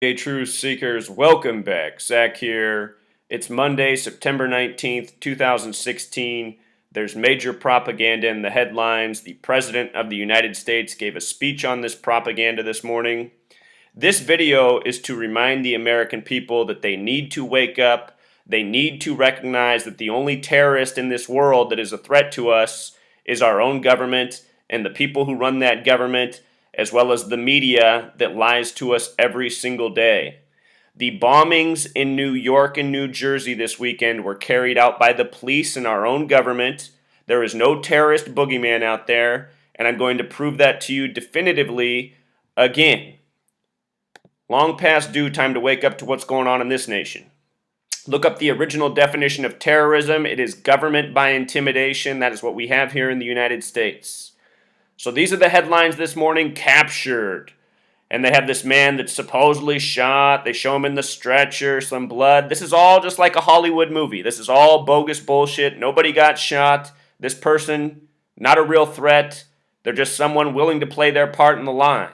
Hey, truth seekers, welcome back. Zach here. It's Monday, September 19th, 2016. There's major propaganda in the headlines. The President of the United States gave a speech on this propaganda this morning. This video is to remind the American people that they need to wake up. They need to recognize that the only terrorist in this world that is a threat to us is our own government and the people who run that government, as well as the media that lies to us every single day. The bombings in New York and New Jersey this weekend were carried out by the police and our own government. There is no terrorist boogeyman out there, and I'm going to prove that to you definitively again. Long past due, time to wake up to what's going on in this nation. Look up the original definition of terrorism. It is government by intimidation. That is what we have here in the United States. So these are the headlines this morning: captured. And they have this man that's supposedly shot. They show him in the stretcher, some blood. This is all just like a Hollywood movie. This is all bogus bullshit. Nobody got shot. This person, not a real threat. They're just someone willing to play their part in the lie.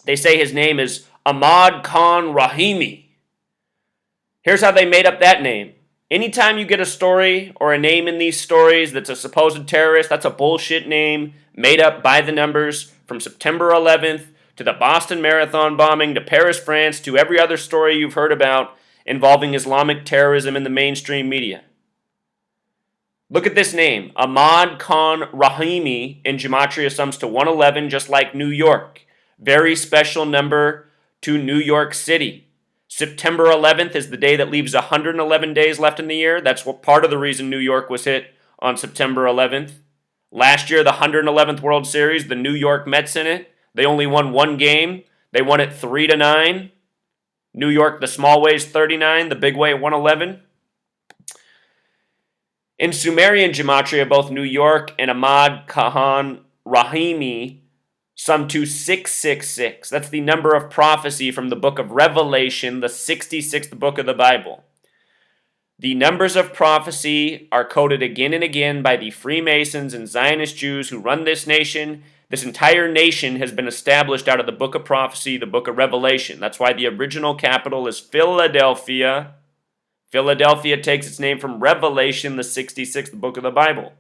They say his name is Ahmad Khan Rahami. Here's how they made up that name. Anytime you get a story or a name in these stories that's a supposed terrorist, that's a bullshit name made up by the numbers, from September 11th to the Boston Marathon bombing to Paris, France, to every other story you've heard about involving Islamic terrorism in the mainstream media. Look at this name. Ahmad Khan Rahami in Gematria sums to 111, just like New York. Very special number to New York City. September 11th is the day that leaves 111 days left in the year. That's what part of the reason New York was hit on September 11th. Last year, the 111th World Series, the New York Mets in it, they only won one game. They won it 3-9. New York, the small way's 39, the big way 111. In Sumerian Gematria, both New York and Ahmad Khan Rahami sum to 666. That's the number of prophecy from the book of Revelation, the 66th book of the Bible. The numbers of prophecy are coded again and again by the Freemasons and Zionist Jews who run this nation. This entire nation has been established out of the book of prophecy, the book of Revelation. That's why the original capital is Philadelphia. Philadelphia takes its name from Revelation, the 66th book of the Bible.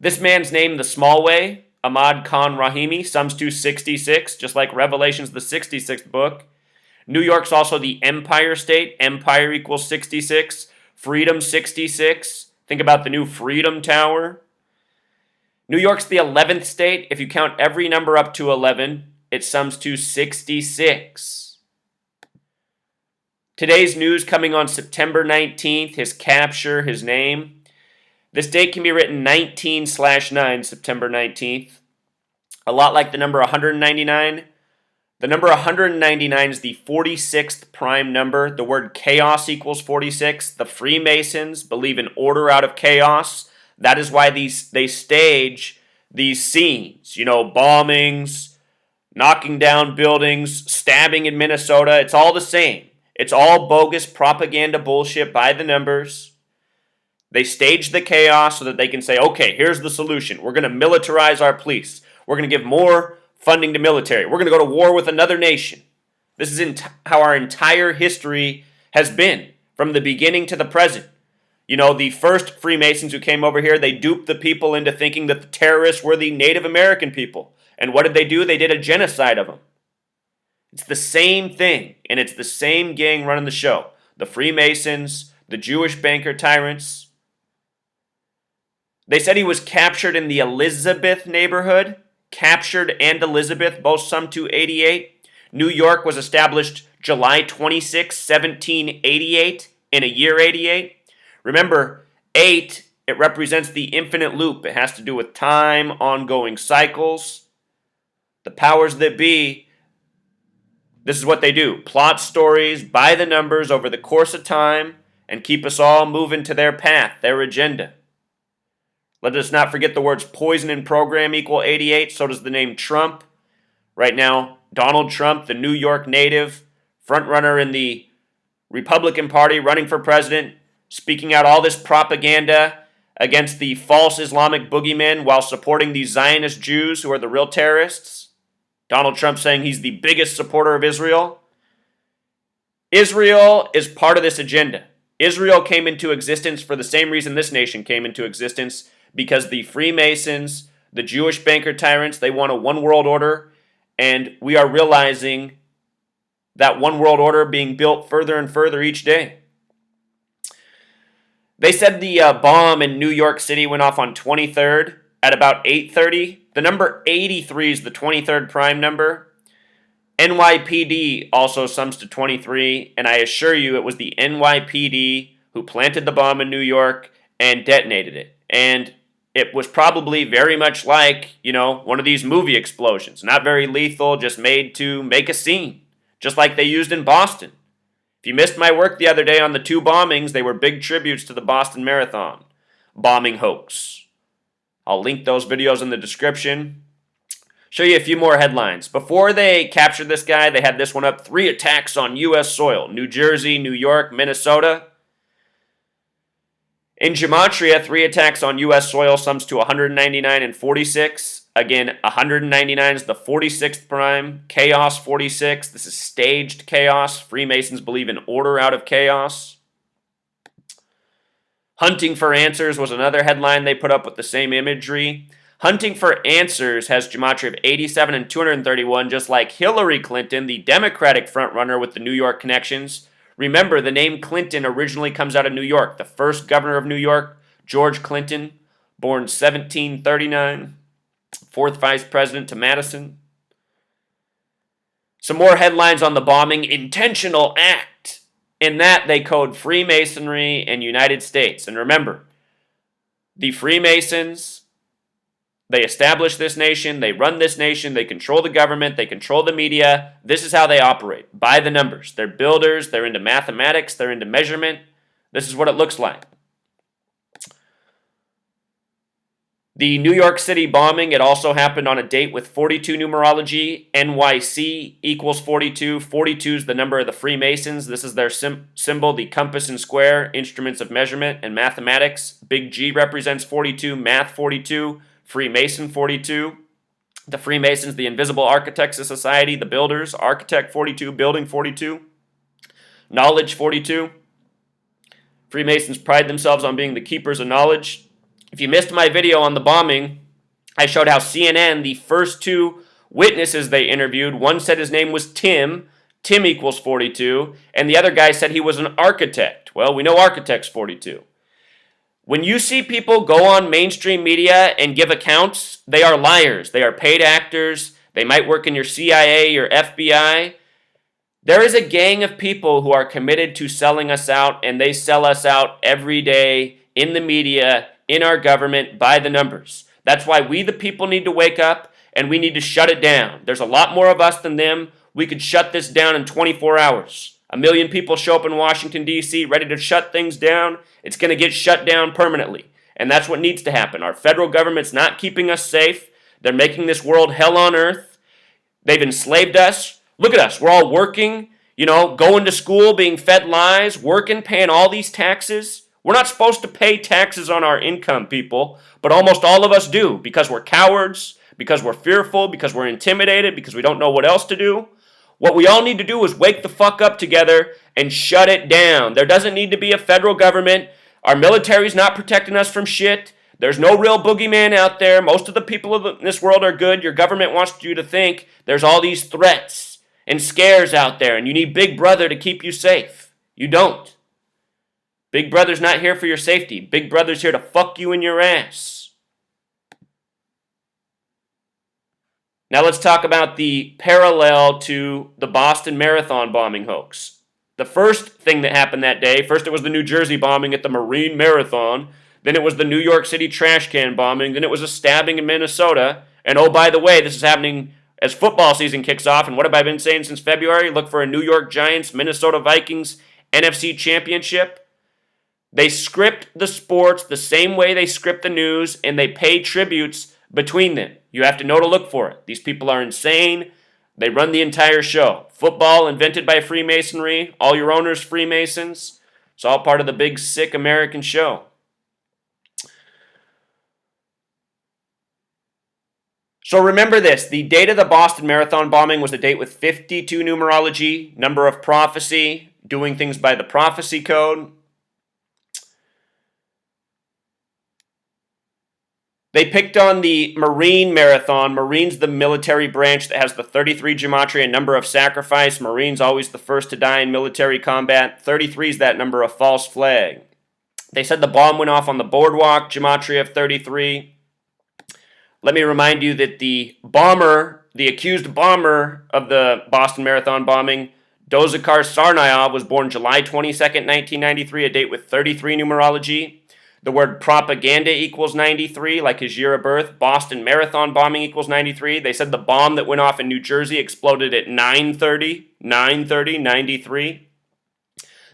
This man's name, the small way, Ahmad Khan Rahami, sums to 66, just like Revelation's the 66th book. New York's also the Empire State. Empire equals 66. Freedom, 66. Think about the new Freedom Tower. New York's the 11th state. If you count every number up to 11, it sums to 66. Today's news coming on September 19th, his capture, his name. This date can be written 19/9, September 19th. A lot like the number 199. The number 199 is the 46th prime number. The word chaos equals 46. The Freemasons believe in order out of chaos. That is why they stage these scenes. Bombings, knocking down buildings, stabbing in Minnesota. It's all the same. It's all bogus propaganda bullshit by the numbers. They stage the chaos so that they can say, okay, here's the solution. We're going to militarize our police. We're going to give more funding to military. We're going to go to war with another nation. This is how our entire history has been from the beginning to the present. The first Freemasons who came over here, they duped the people into thinking that the terrorists were the Native American people. And what did they do? They did a genocide of them. It's the same thing, and it's the same gang running the show. The Freemasons, the Jewish banker tyrants. They said he was captured in the Elizabeth neighborhood. Captured and Elizabeth both sum to 88. New York was established July 26, 1788, in a year 88. Remember, 8, it represents the infinite loop. It has to do with time, ongoing cycles. The powers that be, this is what they do. Plot stories by the numbers over the course of time and keep us all moving to their path, their agenda. Let us not forget the words poison and program equal 88. So does the name Trump. Right now, Donald Trump, the New York native, frontrunner in the Republican Party, running for president, speaking out all this propaganda against the false Islamic boogeymen while supporting these Zionist Jews who are the real terrorists. Donald Trump saying he's the biggest supporter of Israel. Israel is part of this agenda. Israel came into existence for the same reason this nation came into existence, because the Freemasons, the Jewish banker tyrants, they want a one world order, and we are realizing that one world order being built further and further each day. They said the bomb in New York City went off on 23rd at about 8:30. The number 83 is the 23rd prime number. NYPD also sums to 23, and I assure you it was the NYPD who planted the bomb in New York and detonated it. And it was probably very much like, one of these movie explosions. Not very lethal, just made to make a scene, just like they used in Boston. If you missed my work the other day on the 2 bombings, they were big tributes to the Boston Marathon bombing hoax. I'll link those videos in the description. Show you a few more headlines. Before they captured this guy, they had this one up: 3 attacks on U.S. soil. New Jersey, New York, Minnesota. In Gematria, 3 attacks on U.S. soil sums to 199 and 46. Again, 199 is the 46th prime. Chaos, 46. This is staged chaos. Freemasons believe in order out of chaos. Hunting for answers was another headline they put up with the same imagery. Hunting for answers has gematria of 87 and 231, just like Hillary Clinton, the Democratic frontrunner with the New York connections. Remember, the name Clinton originally comes out of New York. The first governor of New York, George Clinton, born 1739, 4th vice president to Madison. Some more headlines on the bombing: intentional act. In that, they code Freemasonry and United States. And remember, the Freemasons, they establish this nation, they run this nation, they control the government, they control the media. This is how they operate, by the numbers. They're builders, they're into mathematics, they're into measurement. This is what it looks like. The New York City bombing, it also happened on a date with 42 numerology. NYC equals 42. 42 is the number of the Freemasons. This is their symbol, the compass and square, instruments of measurement and mathematics. Big G represents 42, math 42, Freemason 42. The Freemasons, the Invisible Architects of Society, the builders, architect 42, building 42, knowledge 42. Freemasons pride themselves on being the keepers of knowledge. If you missed my video on the bombing, I showed how CNN, the first 2 witnesses they interviewed, one said his name was Tim. Tim equals 42. And the other guy said he was an architect. Well, we know architect's 42. When you see people go on mainstream media and give accounts, they are liars. They are paid actors. They might work in your CIA, your FBI. There is a gang of people who are committed to selling us out, and they sell us out every day in the media, in our government, by the numbers. That's why we, the people, need to wake up, and we need to shut it down. There's a lot more of us than them. We could shut this down in 24 hours. 1 million people show up in Washington, D.C., ready to shut things down. It's going to get shut down permanently. And that's what needs to happen. Our federal government's not keeping us safe. They're making this world hell on earth. They've enslaved us. Look at us. We're all working, going to school, being fed lies, working, paying all these taxes. We're not supposed to pay taxes on our income, people, but almost all of us do, because we're cowards, because we're fearful, because we're intimidated, because we don't know what else to do. What we all need to do is wake the fuck up together and shut it down. There doesn't need to be a federal government. Our military's not protecting us from shit. There's no real boogeyman out there. Most of the people in this world are good. Your government wants you to think there's all these threats and scares out there, and you need Big Brother to keep you safe. You don't. Big Brother's not here for your safety. Big Brother's here to fuck you in your ass. Now let's talk about the parallel to the Boston Marathon bombing hoax. The first thing that happened that day, first it was the New Jersey bombing at the Marine Marathon, then it was the New York City trash can bombing, then it was a stabbing in Minnesota, and oh, by the way, this is happening as football season kicks off, and what have I been saying since February? Look for a New York Giants, Minnesota Vikings NFC Championship. They script the sports the same way they script the news, and they pay tributes between them. You have to know to look for it. These people are insane. They run the entire show. Football invented by Freemasonry. All your owners Freemasons. It's all part of the big, sick American show. So remember this, the date of the Boston Marathon bombing was a date with 52 numerology, number of prophecy, doing things by the prophecy code. They picked on the Marine Marathon. Marine's the military branch that has the 33 gematria and number of sacrifice. Marine's always the first to die in military combat. 33 is that number of false flag. They said the bomb went off on the boardwalk, gematria of 33. Let me remind you that the bomber, the accused bomber of the Boston Marathon bombing, Dozakar Tsarnaev, was born July 22nd, 1993, a date with 33 numerology. The word propaganda equals 93, like his year of birth. Boston Marathon bombing equals 93. They said the bomb that went off in New Jersey exploded at 9:30, 93.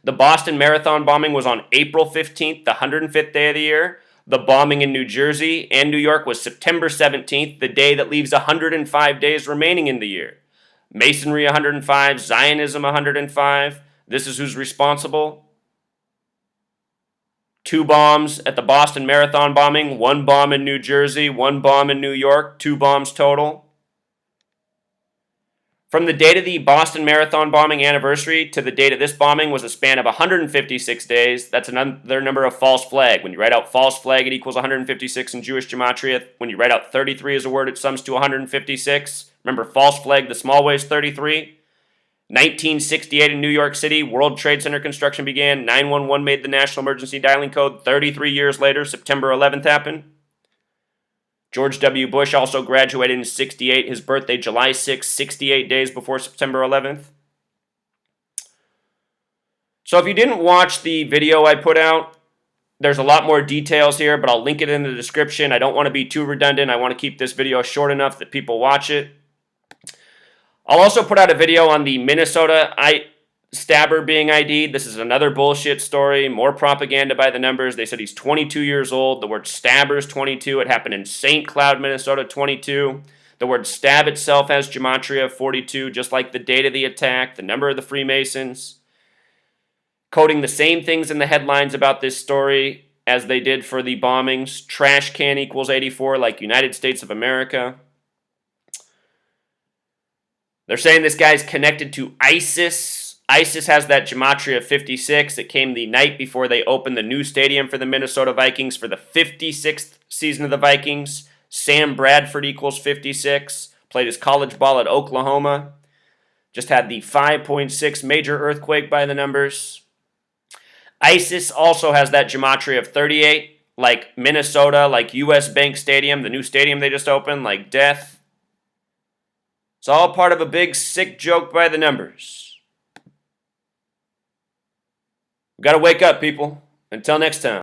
The Boston Marathon bombing was on April 15th, the 105th day of the year. The bombing in New Jersey and New York was September 17th, the day that leaves 105 days remaining in the year. Masonry 105, Zionism 105. This is who's responsible. 2 bombs at the Boston Marathon bombing, 1 bomb in New Jersey, 1 bomb in New York, 2 bombs total. From the date of the Boston Marathon bombing anniversary to the date of this bombing was a span of 156 days. That's another number of false flag. When you write out false flag, it equals 156 in Jewish gematria. When you write out 33 as a word, it sums to 156. Remember, false flag, the small way is 33. 1968 in New York City, World Trade Center construction began. 911 made the national emergency dialing code. 33 years later, September 11th happened. George W. Bush also graduated in 68, his birthday July 6, 68 days before September 11th. So if you didn't watch the video I put out, there's a lot more details here, but I'll link it in the description. I don't want to be too redundant. I want to keep this video short enough that people watch it. I'll also put out a video on the Minnesota stabber being ID'd. This is another bullshit story, more propaganda by the numbers. They said he's 22 years old. The word stabber is 22. It happened in St. Cloud, Minnesota, 22. The word stab itself has gematria of 42, just like the date of the attack, the number of the Freemasons. Quoting the same things in the headlines about this story as they did for the bombings. Trash can equals 84, like United States of America. They're saying this guy's connected to ISIS. ISIS has that gematria of 56. It came the night before they opened the new stadium for the Minnesota Vikings for the 56th season of the Vikings. Sam Bradford equals 56. Played his college ball at Oklahoma. Just had the 5.6 major earthquake by the numbers. ISIS also has that gematria of 38, like Minnesota, like US Bank Stadium, the new stadium they just opened, like death. It's all part of a big, sick joke by the numbers. We've got to wake up, people. Until next time.